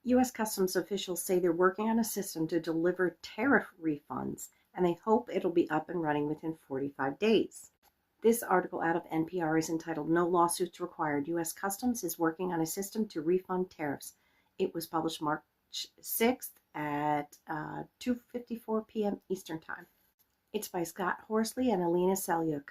U.S. Customs officials say they're working on a system to deliver tariff refunds, and they hope it'll be up and running within 45 days. This article out of NPR is entitled "No Lawsuits Required. U.S. Customs is Working on a System to Refund Tariffs." It was published March 6th at 2:54 p.m. Eastern Time. It's by Scott Horsley and Alina Selyuk.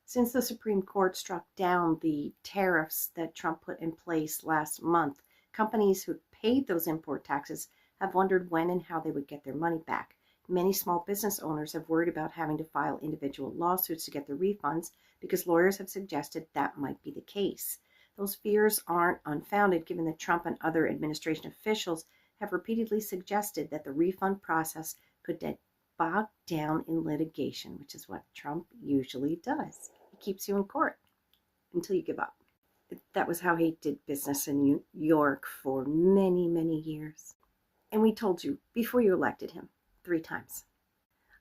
Since the Supreme Court struck down the tariffs that Trump put in place last month, companies who paid those import taxes have wondered when and how they would get their money back. Many small business owners have worried about having to file individual lawsuits to get their refunds because lawyers have suggested that might be the case. Those fears aren't unfounded, given that Trump and other administration officials have repeatedly suggested that the refund process could get bogged down in litigation, which is what Trump usually does. He keeps you in court until you give up. That was how he did business in New York for many, many years. And we told you before you elected him 3 times.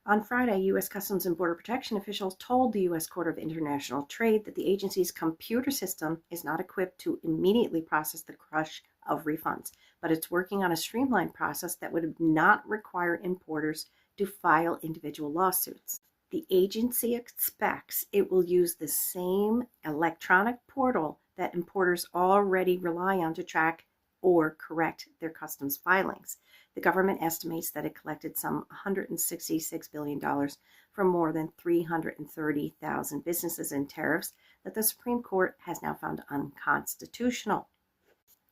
On Friday, U.S. Customs and Border Protection officials told the U.S. Court of International Trade that the agency's computer system is not equipped to immediately process the rush of refunds, but it's working on a streamlined process that would not require importers to file individual lawsuits. The agency expects it will use the same electronic portal that importers already rely on to track or correct their customs filings. The government estimates that it collected some $166 billion from more than 330,000 businesses in tariffs that the Supreme Court has now found unconstitutional.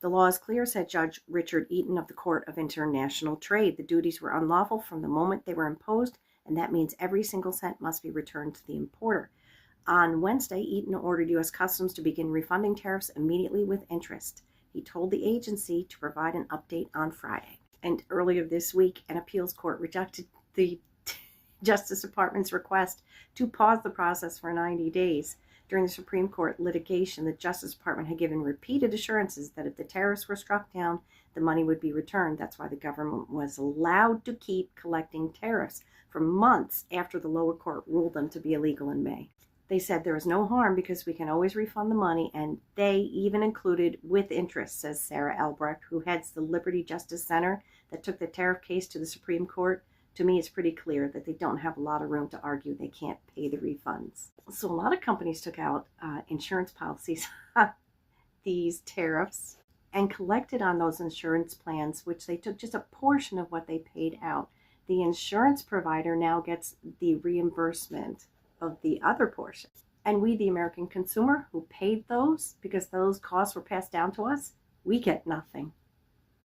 The law is clear, said Judge Richard Eaton of the Court of International Trade. The duties were unlawful from the moment they were imposed, and that means every single cent must be returned to the importer. On Wednesday, Eaton ordered U.S. Customs to begin refunding tariffs immediately with interest. He told the agency to provide an update on Friday. And earlier this week, an appeals court rejected the Justice Department's request to pause the process for 90 days. During the Supreme Court litigation, the Justice Department had given repeated assurances that if the tariffs were struck down, the money would be returned. That's why the government was allowed to keep collecting tariffs for months after the lower court ruled them to be illegal in May. They said there is no harm because we can always refund the money, and they even included with interest, says Sarah Albrecht, who heads the Liberty Justice Center that took the tariff case to the Supreme Court. To me, it's pretty clear that they don't have a lot of room to argue they can't pay the refunds. So a lot of companies took out insurance policies on these tariffs and collected on those insurance plans, which they took just a portion of what they paid out. The insurance provider now gets the reimbursement of the other portion. And we, the American consumer, who paid those because those costs were passed down to us, we get nothing.